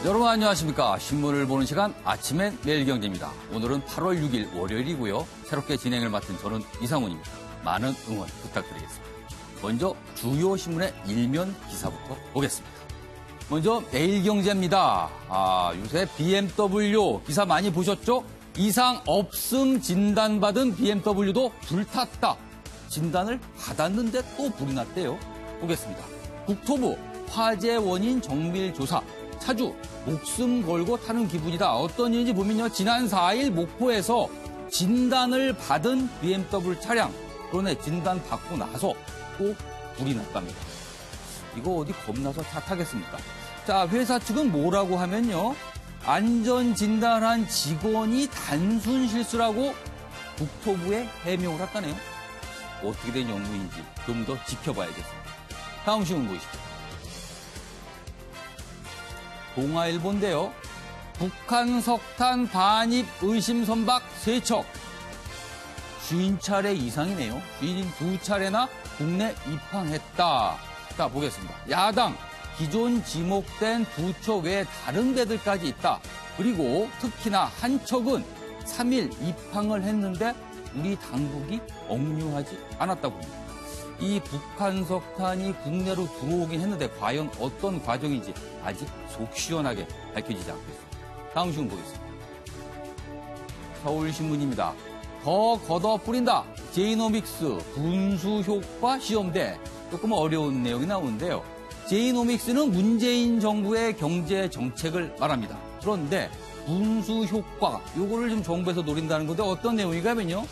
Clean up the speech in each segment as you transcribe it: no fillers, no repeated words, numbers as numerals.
여러분 안녕하십니까. 신문을 보는 시간 아침엔 매일경제입니다. 오늘은 8월 6일 월요일이고요. 새롭게 진행을 맡은 저는 이상훈입니다. 많은 응원 부탁드리겠습니다. 먼저 주요 신문의 일면 기사부터 보겠습니다. 먼저 매일경제입니다. 요새 BMW 기사 많이 보셨죠? 이상 없음 진단받은 BMW도 불탔다. 진단을 받았는데 또 불이 났대요. 보겠습니다. 국토부 화재 원인 정밀 조사. 차주 목숨 걸고 타는 기분이다. 어떤 일인지 보면요. 지난 4일 목포에서 진단을 받은 BMW 차량. 그런데 진단 받고 나서 또 불이 났답니다. 이거 어디 겁나서 차 타겠습니까? 자, 회사 측은 뭐라고 하면요. 안전 진단한 직원이 단순 실수라고 국토부에 해명을 했다네요. 어떻게 된 연구인지 좀 더 지켜봐야겠습니다. 다음 신문 보시죠. 동아일보인데요. 북한 석탄 반입 의심 선박 3척. 50차례 이상이네요. 52차례나 국내 입항했다. 자, 보겠습니다. 야당, 기존 지목된 2척 외에 다른 데들까지 있다. 그리고 특히나 한 척은 3일 입항을 했는데 우리 당국이 억류하지 않았다고 합니다. 이 북한 석탄이 국내로 들어오긴 했는데 과연 어떤 과정인지 아직 속 시원하게 밝혀지지 않고 있습니다. 다음 신문 보겠습니다. 서울신문입니다. 더 걷어 뿌린다. 제이노믹스 분수 효과 시험대. 조금 어려운 내용이 나오는데요. 제이노믹스는 문재인 정부의 경제 정책을 말합니다. 그런데 분수 효과, 요거를 좀 정부에서 노린다는 건데 어떤 내용이냐면요.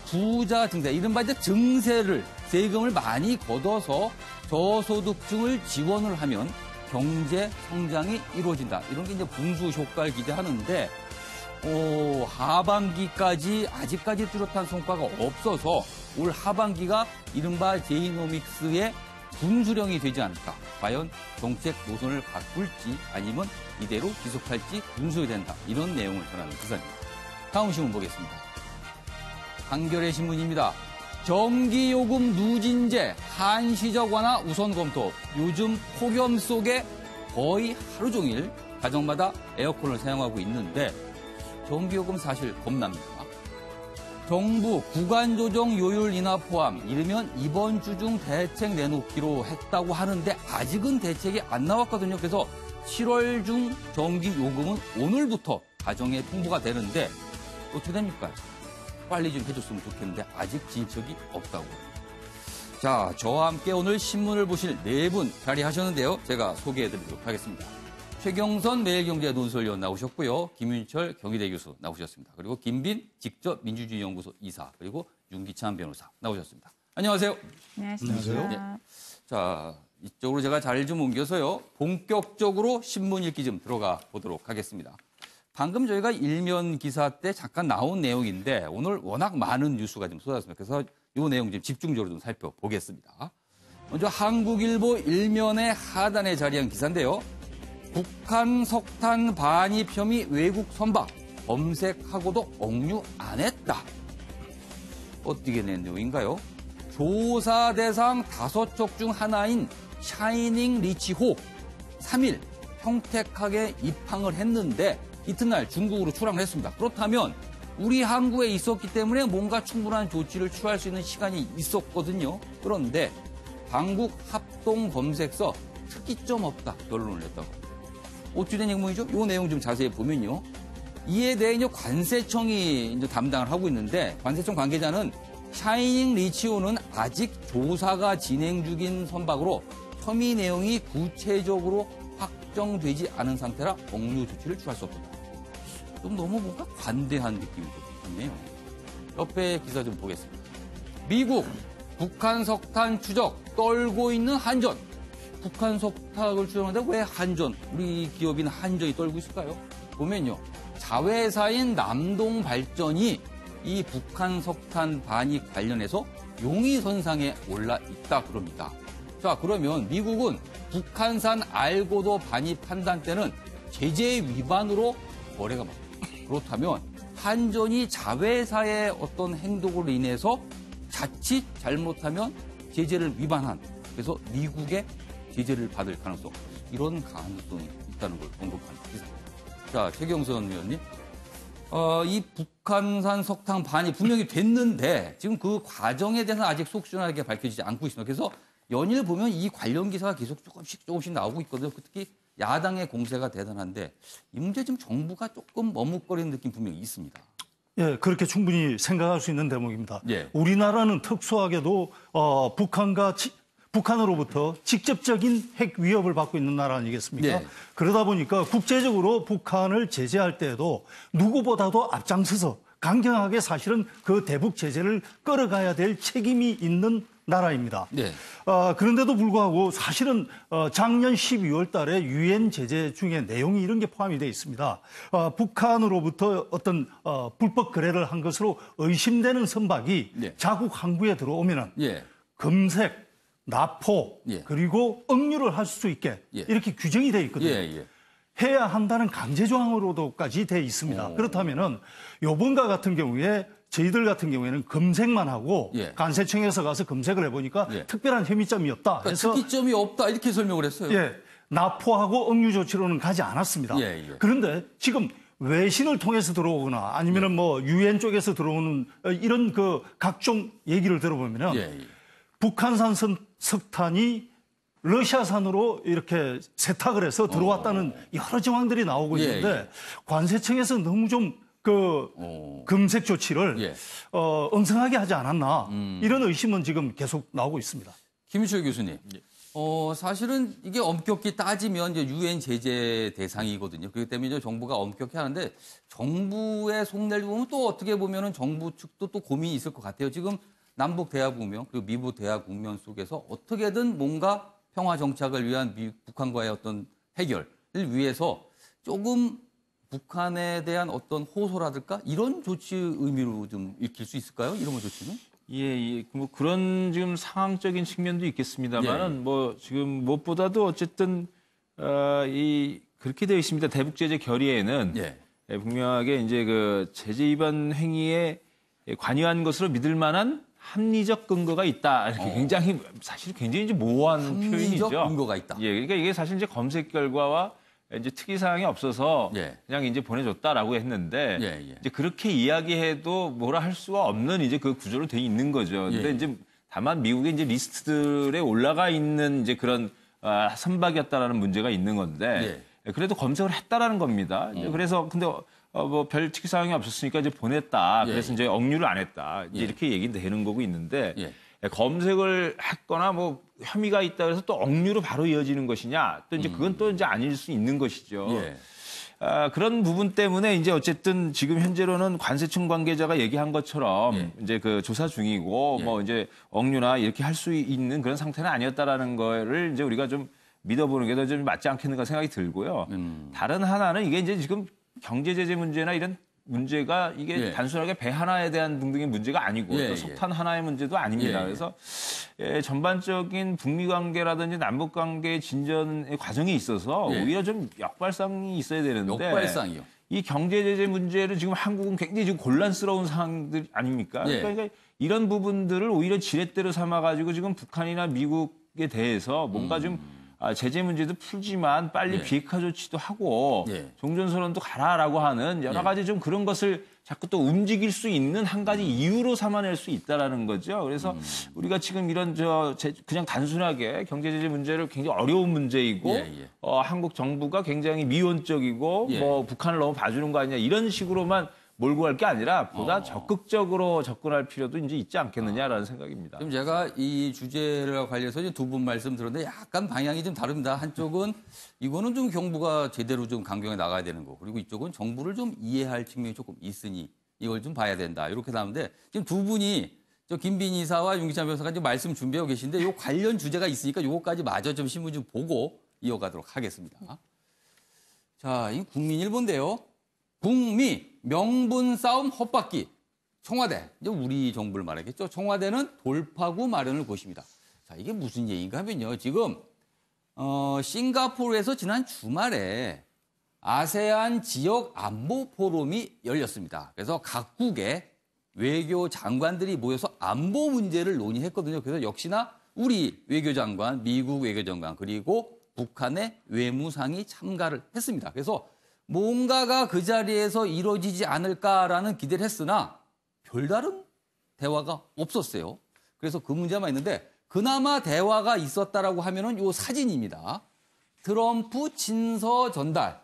부자 증세, 이른바 이제 증세를, 세금을 많이 걷어서 저소득층을 지원을 하면 경제 성장이 이루어진다. 이런 게 이제 분수 효과를 기대하는데, 하반기까지 아직까지 뚜렷한 성과가 없어서 올 하반기가 이른바 제이노믹스의 분수령이 되지 않을까. 과연 정책 노선을 바꿀지 아니면 이대로 지속할지 분수가 된다. 이런 내용을 전하는 기사입니다. 다음 신문 보겠습니다. 한겨레 신문입니다. 전기요금 누진제 한시적 완화 우선 검토. 요즘 폭염 속에 거의 하루 종일 가정마다 에어컨을 사용하고 있는데 전기요금 사실 겁납니다. 정부 구간조정 요율 인하 포함 이르면 이번 주 중 대책 내놓기로 했다고 하는데 아직은 대책이 안 나왔거든요. 그래서 7월 중 전기요금은 오늘부터 가정에 통보가 되는데 어떻게 됩니까? 빨리 좀 해줬으면 좋겠는데 아직 진척이 없다고. 자, 저와 함께 오늘 신문을 보실 4분 자리하셨는데요. 제가 소개해드리도록 하겠습니다. 최경선 매일경제 논설위원 나오셨고요. 김윤철 경희대 교수 나오셨습니다. 그리고 김빈 직접 민주주의연구소 이사, 그리고 윤기찬 변호사 나오셨습니다. 안녕하세요. 안녕하세요. 네. 자, 이쪽으로 제가 자리를 좀 옮겨서요. 본격적으로 신문 읽기 좀 들어가 보도록 하겠습니다. 방금 저희가 일면 기사 때 잠깐 나온 내용인데 오늘 워낙 많은 뉴스가 좀 쏟아졌습니다. 그래서 이 내용 좀 집중적으로 좀 살펴보겠습니다. 먼저 한국일보 일면의 하단에 자리한 기사인데요. 북한 석탄 반입 혐의 외국 선박 검색하고도 억류 안 했다. 어떻게 된 내용인가요? 조사 대상 5척 중 하나인 샤이닝 리치 호 3일 평택항에 입항을 했는데 이튿날 중국으로 출항을 했습니다. 그렇다면 우리 항구에 있었기 때문에 뭔가 충분한 조치를 취할 수 있는 시간이 있었거든요. 그런데 당국 합동 검색서 특이점 없다 결론을 냈다고 합니다. 어찌 된 내용이죠? 이 내용 좀 자세히 보면요. 이에 대해 이제 관세청이 이제 담당을 하고 있는데 관세청 관계자는 샤이닝 리치호는 아직 조사가 진행 중인 선박으로 혐의 내용이 구체적으로 확정되지 않은 상태라 억류 조치를 취할 수 없다. 좀 너무 뭔가 관대한 느낌이 좋네요. 옆에 기사 좀 보겠습니다. 미국, 북한 석탄 추적 떨고 있는 한전. 북한 석탄을 추적하는데 왜 한전, 우리 기업인 한전이 떨고 있을까요? 보면요. 자회사인 남동발전이 이 북한 석탄 반입 관련해서 용의선상에 올라 있다 그럽니다. 자, 그러면 미국은 북한산 알고도 반입한다는 때는 제재 위반으로 거래가 막 그렇다면 한전이 자회사의 어떤 행동으로 인해서 자칫 잘못하면 제재를 위반한, 그래서 미국의 제재를 받을 가능성, 이런 가능성이 있다는 걸 언급합니다. 자, 최경선 의원님. 이 북한산 석탄 반입 분명히 됐는데 지금 그 과정에 대해서 아직 속시원하게 밝혀지지 않고 있습니다. 그래서 연일 보면 이 관련 기사가 계속 조금씩 나오고 있거든요. 특히 야당의 공세가 대단한데 이 문제 지금 정부가 조금 머뭇거리는 느낌 분명히 있습니다. 예, 그렇게 충분히 생각할 수 있는 대목입니다. 예. 우리나라는 특수하게도 북한으로부터 직접적인 핵 위협을 받고 있는 나라 아니겠습니까? 예. 그러다 보니까 국제적으로 북한을 제재할 때에도 누구보다도 앞장서서 강경하게 사실은 그 대북 제재를 끌어가야 될 책임이 있는 나라입니다. 네. 그런데도 불구하고 사실은 작년 12월 달에 유엔 제재 중에 내용이 이런 게 포함이 되어 있습니다. 북한으로부터 어떤 불법 거래를 한 것으로 의심되는 선박이 네. 자국 항구에 들어오면은 예. 검색, 납포, 예. 그리고 억류를 할 수 있게 예. 이렇게 규정이 되어 있거든요. 예. 해야 한다는 강제 조항으로도까지 되어 있습니다. 그렇다면은 요번과 같은 경우에 저희들 같은 경우에는 검색만 하고 예. 관세청에서 가서 검색을 해보니까 예. 특별한 혐의점이 없다. 그러니까 특이점이 없다 이렇게 설명을 했어요. 예, 납포하고 억류 조치로는 가지 않았습니다. 예. 그런데 지금 외신을 통해서 들어오거나 아니면은 뭐 유엔 쪽에서 들어오는 이런 그 각종 얘기를 들어보면은 예. 북한산 석탄이 러시아산으로 이렇게 세탁을 해서 들어왔다는 여러 정황들이 나오고 있는데 관세청에서 너무 좀 검색 조치를 예. 엉성하게 하지 않았나 이런 의심은 지금 계속 나오고 있습니다. 김희철 교수님. 사실은 이게 엄격히 따지면 이제 유엔 제재 대상이거든요. 그렇기 때문에 이제 정부가 엄격히 하는데 정부의 속내를 보면 또 어떻게 보면은 정부 측도 또 고민이 있을 것 같아요. 지금 남북 대화 국면 그리고 미북 대화 국면 속에서 어떻게든 뭔가 평화 정착을 위한 북한과의 어떤 해결을 위해서 조금 북한에 대한 어떤 호소라든가 이런 조치 의미로 좀 읽힐 수 있을까요? 이런 거 조치는? 예. 뭐 그런 지금 상황적인 측면도 있겠습니다만은 예. 뭐 지금 무엇보다도 어쨌든 그렇게 되어 있습니다. 대북 제재 결의에는 분명하게 이제 그 제재 위반 행위에 관여한 것으로 믿을 만한 합리적 근거가 있다. 이렇게 굉장히 사실 굉장히 이제 모호한 합리적 표현이죠. 근거가 있다. 예, 그러니까 이게 사실 이제 검색 결과와 이제 특이 사항이 없어서 그냥 이제 보내줬다라고 했는데 이제 그렇게 이야기해도 뭐라 할 수가 없는 이제 그 구조로 돼 있는 거죠. 근데 이제 다만 미국의 이제 리스트들에 올라가 있는 이제 그런 선박이었다라는 문제가 있는 건데 그래도 검색을 했다라는 겁니다. 그래서 근데 뭐 별 특이 사항이 없었으니까 이제 보냈다. 그래서 이제 억류를 안 했다. 이제 이렇게 얘기는 되는 거고 있는데 검색을 했거나 뭐 혐의가 있다 그래서 또 억류로 바로 이어지는 것이냐? 또 이제 그건 또 이제 아닐 수 있는 것이죠. 그런 부분 때문에 이제 어쨌든 지금 현재로는 관세청 관계자가 얘기한 것처럼 이제 그 조사 중이고 뭐 이제 억류나 이렇게 할 수 있는 그런 상태는 아니었다라는 거를 이제 우리가 좀 믿어보는 게 더 좀 맞지 않겠는가 생각이 들고요. 다른 하나는 이게 이제 지금 경제 제재 문제나 이런 문제가 이게 단순하게 배 하나에 대한 등등의 문제가 아니고 또 석탄 하나의 문제도 아닙니다. 그래서 전반적인 북미 관계라든지 남북 관계의 진전의 과정에 있어서 오히려 좀 역발상이 있어야 되는데 역발상이요. 이 경제 제재 문제를 지금 한국은 굉장히 지금 곤란스러운 상황들 아닙니까? 그러니까 이런 부분들을 오히려 지렛대로 삼아가지고 지금 북한이나 미국에 대해서 뭔가 좀 제재 문제도 풀지만 빨리 비핵화 조치도 하고 종전선언도 가라라고 하는 여러 가지 좀 그런 것을 자꾸 또 움직일 수 있는 한 가지 이유로 삼아낼 수 있다라는 거죠. 그래서 우리가 지금 이런 그냥 단순하게 경제 제재 문제를 굉장히 어려운 문제이고 한국 정부가 굉장히 미온적이고 뭐 북한을 너무 봐주는 거 아니냐 이런 식으로만 몰고 갈 게 아니라 보다 적극적으로 접근할 필요도 이제 있지 않겠느냐라는 생각입니다. 지금 제가 이 주제와 관련해서 두 분 말씀 들었는데 약간 방향이 좀 다릅니다. 한쪽은 이거는 좀 정부가 제대로 좀 강경하게 나가야 되는 거. 그리고 이쪽은 정부를 좀 이해할 측면이 조금 있으니 이걸 좀 봐야 된다. 이렇게 나오는데 지금 두 분이 저 김빈 이사와 윤기찬 변호사가 지금 말씀 준비하고 계신데 요 관련 주제가 있으니까 요거까지 마저 좀 신문 좀 보고 이어가도록 하겠습니다. 자, 이 국민일보인데요. 북미 명분 싸움 헛바퀴. 청와대, 이제 우리 정부를 말하겠죠. 청와대는 돌파구 마련을 고십니다. 자, 이게 무슨 얘기인가 하면요. 지금 싱가포르에서 지난 주말에 아세안 지역 안보 포럼이 열렸습니다. 그래서 각국의 외교 장관들이 모여서 안보 문제를 논의했거든요. 그래서 역시나 우리 외교장관, 미국 외교장관 그리고 북한의 외무상이 참가를 했습니다. 그래서 뭔가가 그 자리에서 이루어지지 않을까라는 기대를 했으나 별다른 대화가 없었어요. 그래서 그 문제만 있는데 그나마 대화가 있었다라고 하면은 요 사진입니다. 트럼프 친서 전달.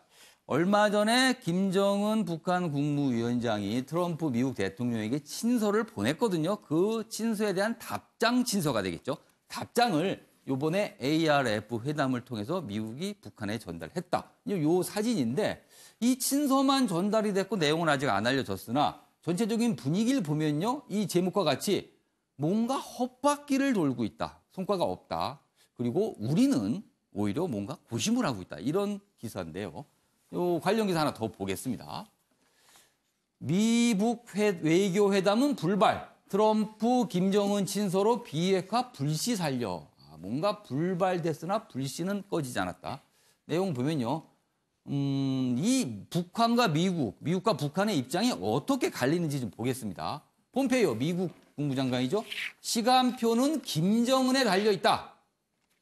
얼마 전에 김정은 북한 국무위원장이 트럼프 미국 대통령에게 친서를 보냈거든요. 그 친서에 대한 답장 친서가 되겠죠. 답장을 이번에 ARF 회담을 통해서 미국이 북한에 전달했다. 요 사진인데 이 친서만 전달이 됐고 내용은 아직 안 알려졌으나 전체적인 분위기를 보면요. 이 제목과 같이 뭔가 헛바퀴를 돌고 있다. 성과가 없다. 그리고 우리는 오히려 뭔가 고심을 하고 있다. 이런 기사인데요. 요 관련 기사 하나 더 보겠습니다. 미북 외교회담은 불발. 트럼프 김정은 친서로 비핵화 불씨 살려. 뭔가 불발됐으나 불씨는 꺼지지 않았다. 내용 보면요. 이 북한과 미국과 북한의 입장이 어떻게 갈리는지 좀 보겠습니다. 폼페이오 미국 국무장관이죠. 시간표는 김정은에 달려있다.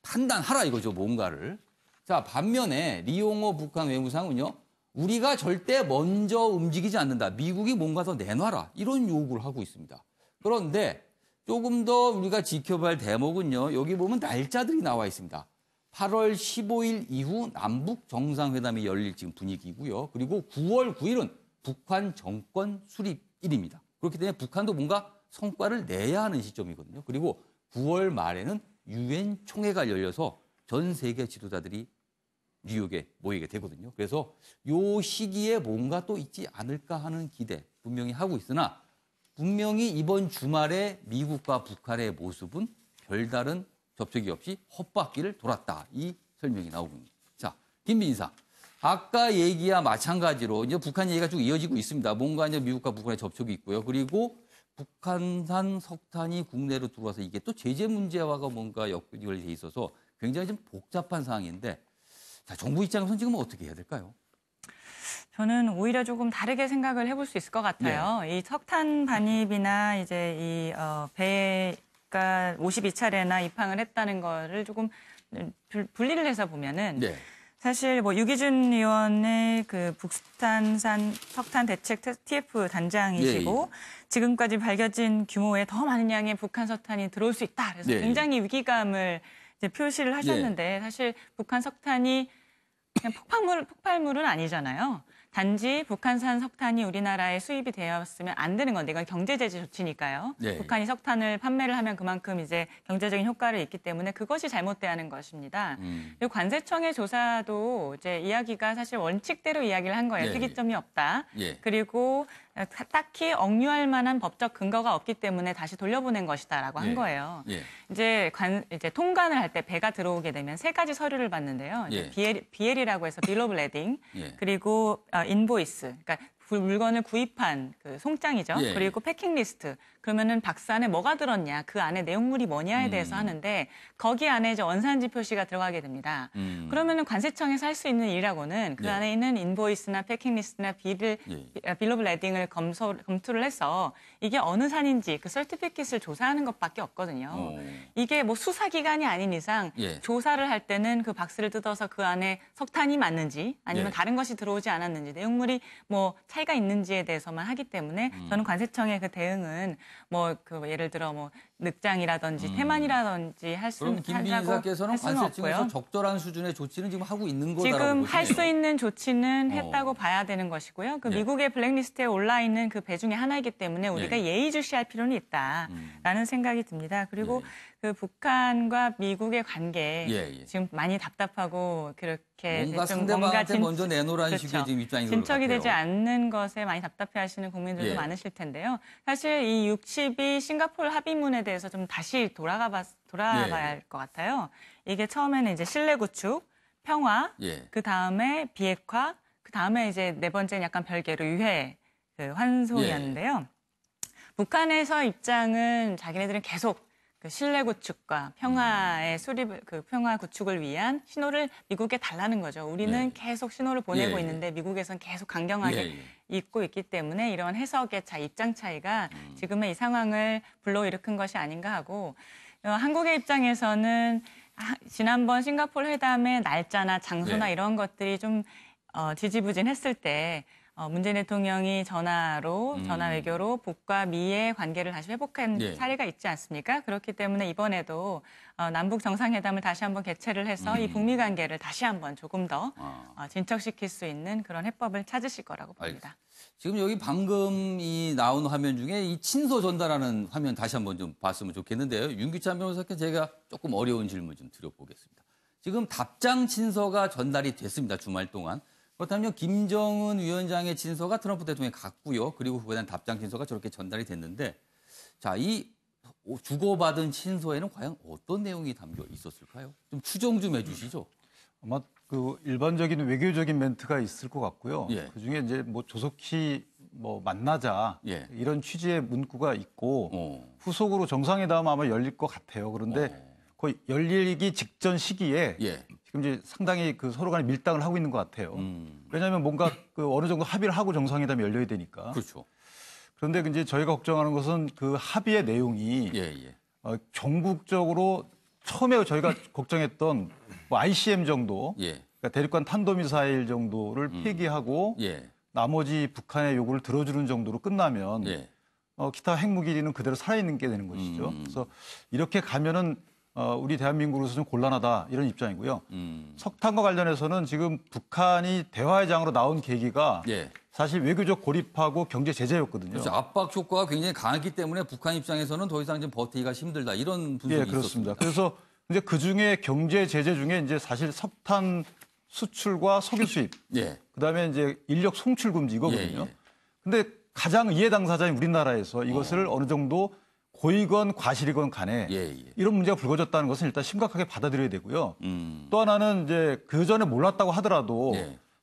판단하라 이거죠, 뭔가를. 자, 반면에 리용호 북한 외무상은요. 우리가 절대 먼저 움직이지 않는다. 미국이 뭔가 더 내놔라. 이런 요구를 하고 있습니다. 그런데 조금 더 우리가 지켜봐야 할 대목은요. 여기 보면 날짜들이 나와 있습니다. 8월 15일 이후 남북 정상회담이 열릴 지금 분위기고요. 그리고 9월 9일은 북한 정권 수립일입니다. 그렇기 때문에 북한도 뭔가 성과를 내야 하는 시점이거든요. 그리고 9월 말에는 유엔 총회가 열려서 전 세계 지도자들이 뉴욕에 모이게 되거든요. 그래서 요 시기에 뭔가 또 있지 않을까 하는 기대 분명히 하고 있으나 분명히 이번 주말에 미국과 북한의 모습은 별다른 접촉이 없이 헛바퀴를 돌았다. 이 설명이 나오군요. 자, 김민사. 아까 얘기와 마찬가지로 이제 북한 얘기가 쭉 이어지고 있습니다. 뭔가 이제 미국과 북한의 접촉이 있고요. 그리고 북한산 석탄이 국내로 들어와서 이게 또 제재 문제와가 뭔가 연결돼 있어서 굉장히 좀 복잡한 상황인데 자, 정부 입장에서는 지금 어떻게 해야 될까요? 저는 오히려 조금 다르게 생각을 해볼 수 있을 것 같아요. 네. 이 석탄 반입이나 이제 이 배가 52차례나 입항을 했다는 거를 조금 분리를 해서 보면은 네. 사실 뭐 유기준 의원의 그 북한산 석탄 대책 TF 단장이시고 지금까지 밝혀진 규모의 더 많은 양의 북한 석탄이 들어올 수 있다. 그래서 굉장히 위기감을 이제 표시를 하셨는데 사실 북한 석탄이 그냥 폭발물은 아니잖아요. 단지 북한산 석탄이 우리나라에 수입이 되었으면 안 되는 건데 이건 경제제재 조치니까요. 네. 북한이 석탄을 판매를 하면 그만큼 이제 경제적인 효과를 있기 때문에 그것이 잘못되는 것입니다. 그리고 관세청의 조사도 이제 이야기가 사실 원칙대로 이야기를 한 거예요. 특이점이 없다. 그리고 딱히 억류할 만한 법적 근거가 없기 때문에 다시 돌려보낸 것이다라고 한 거예요. 이제 통관을 할 때 배가 들어오게 되면 세 가지 서류를 받는데요. BL이라고 해서 Bill of Lading, 그리고 인보이스, 그러니까 물건을 구입한 그 송장이죠. 그리고 패킹 리스트. 그러면은 박스 안에 뭐가 들었냐, 그 안에 내용물이 뭐냐에 대해서 하는데 거기 안에 이제 원산지 표시가 들어가게 됩니다. 그러면은 관세청에서 할 수 있는 일이라고는 그 안에 있는 인보이스나 패킹 리스트나 빌 오브 레딩을 검토를 해서 이게 어느 산인지 그 서티피킷을 조사하는 것밖에 없거든요. 이게 뭐 수사기관이 아닌 이상 조사를 할 때는 그 박스를 뜯어서 그 안에 석탄이 맞는지 아니면 다른 것이 들어오지 않았는지 내용물이 뭐 차이가 있는지에 대해서만 하기 때문에 저는 관세청의 그 대응은 뭐 그 예를 들어 뭐 늑장이라든지 태만이라든지 할 수 그럼 김 비서께서는 관세 측에서 적절한 수준의 조치는 지금 하고 있는 거다라고 지금 할 수 있는 조치는 어. 했다고 봐야 되는 것이고요. 그 미국의 블랙리스트에 올라 있는 그 배 중에 하나이기 때문에 우리가 예의주시할 필요는 있다라는 생각이 듭니다. 그리고 그 북한과 미국의 관계 지금 많이 답답하고 그렇게 뭔가 상대방한테 먼저 내놓으라는 식의 지금 입장인 것 같아요. 진척이 되지 않는 것에 많이 답답해하시는 국민들도 많으실 텐데요. 사실 이 62 싱가포르 합의문에 대해서 좀 다시 돌아봐야 할 것 같아요. 이게 처음에는 이제 신뢰 구축, 평화, 그 다음에 비핵화, 그 다음에 이제 네 번째는 약간 별개로 유해, 그 환송이었는데요. 북한에서 입장은 자기네들은 계속 그 신뢰 구축과 평화의 평화 구축을 위한 신호를 미국에 달라는 거죠. 우리는 계속 신호를 보내고 있는데 미국에선 계속 강경하게 입고 있기 때문에 이런 해석의 입장 차이가 지금의 이 상황을 불러일으킨 것이 아닌가 하고 한국의 입장에서는 지난번 싱가포르 회담의 날짜나 장소나 이런 것들이 좀 지지부진했을 때 문재인 대통령이 전화 외교로 북과 미의 관계를 다시 회복한 예. 사례가 있지 않습니까? 그렇기 때문에 이번에도 남북 정상회담을 다시 한번 개최를 해서 이 북미 관계를 다시 한번 조금 더 진척시킬 수 있는 그런 해법을 찾으실 거라고 봅니다. 지금 여기 방금 이 나온 화면 중에 이 친서 전달하는 화면 다시 한번 좀 봤으면 좋겠는데요. 윤기찬 변호사께 제가 조금 어려운 질문 좀 드려보겠습니다. 지금 답장 친서가 전달이 됐습니다. 주말 동안. 그렇다면 김정은 위원장의 친서가 트럼프 대통령이 갔고요. 그리고 그거에 대한 답장 친서가 저렇게 전달이 됐는데 자, 이 주고받은 친서에는 과연 어떤 내용이 담겨 있었을까요? 좀 추정 좀 해주시죠. 아마 그 일반적인 외교적인 멘트가 있을 것 같고요. 예. 그중에 이제 뭐 조속히 뭐 만나자 예. 이런 취지의 문구가 있고 후속으로 정상회담 아마 열릴 것 같아요. 그런데 거의 열리기 직전 시기에 예. 지금 이제 상당히 그 서로 간에 밀당을 하고 있는 것 같아요. 왜냐하면 뭔가 그 어느 정도 합의를 하고 정상회담이 열려야 되니까. 그렇죠. 그런데 이제 저희가 걱정하는 것은 그 합의의 내용이 전국적으로 처음에 저희가 걱정했던 뭐 ICM 정도, 그러니까 대륙간 탄도미사일 정도를 폐기하고 나머지 북한의 요구를 들어주는 정도로 끝나면 기타 핵무기는 그대로 살아있는 게 되는 것이죠. 그래서 이렇게 가면은 우리 대한민국으로서 좀 곤란하다 이런 입장이고요. 석탄과 관련해서는 지금 북한이 대화의 장으로 나온 계기가 사실 외교적 고립하고 경제 제재였거든요. 그렇죠. 압박 효과가 굉장히 강했기 때문에 북한 입장에서는 더 이상 좀 버티기가 힘들다 이런 분석이 그렇습니다. 있었습니다. 그래서 이제 그 중에 경제 제재 중에 이제 사실 석탄 수출과 석유 수입, 그다음에 이제 인력 송출 금지 이거거든요. 근데 가장 이해 당사자인 우리나라에서 이것을 어느 정도 고이건 과실이건 간에 이런 문제가 불거졌다는 것은 일단 심각하게 받아들여야 되고요. 또 하나는 이제 그 전에 몰랐다고 하더라도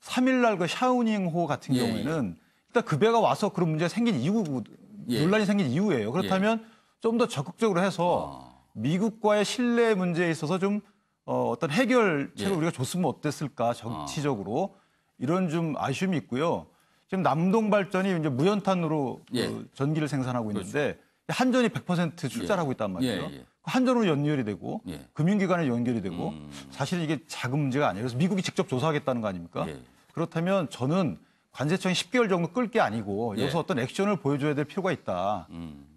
3일날 그 샤오닝호 같은 경우에는 일단 그 배가 와서 그런 문제가 생긴 이후 논란이 생긴 이후예요. 그렇다면 좀 더 적극적으로 해서 미국과의 신뢰 문제에 있어서 좀 어떤 해결책을 우리가 줬으면 어땠을까 정치적으로 이런 좀 아쉬움이 있고요. 지금 남동발전이 이제 무연탄으로 그 전기를 생산하고 있는데 한전이 100% 출자를 하고 있단 말이에요. 한전으로 연결이 되고 금융기관에 연결이 되고 사실 이게 작은 문제가 아니에요. 그래서 미국이 직접 조사하겠다는 거 아닙니까? 그렇다면 저는 관세청이 10개월 정도 끌 게 아니고 여기서 어떤 액션을 보여줘야 될 필요가 있다.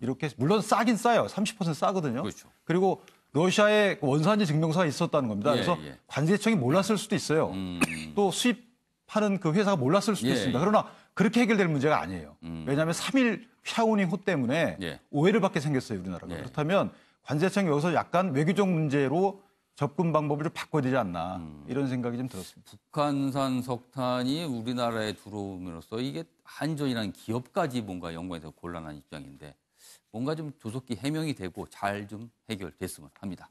이렇게 물론 싸긴 싸요. 30% 싸거든요. 그렇죠. 그리고 러시아에 원산지 증명서가 있었다는 겁니다. 그래서 관세청이 몰랐을 수도 있어요. 또 수입하는 그 회사가 몰랐을 수도 있습니다. 그러나 그렇게 해결될 문제가 아니에요. 왜냐하면 3일 샤오닝호 때문에 오해를 받게 생겼어요, 우리나라가. 그렇다면 관세청이 여기서 약간 외교적 문제로 접근 방법을 좀 바꿔야 되지 않나 이런 생각이 좀 들었습니다. 북한산 석탄이 우리나라에 들어옴으로써 이게 한전이라는 기업까지 뭔가 연관이 되고 곤란한 입장인데 뭔가 좀 조속히 해명이 되고 잘 좀 해결됐으면 합니다.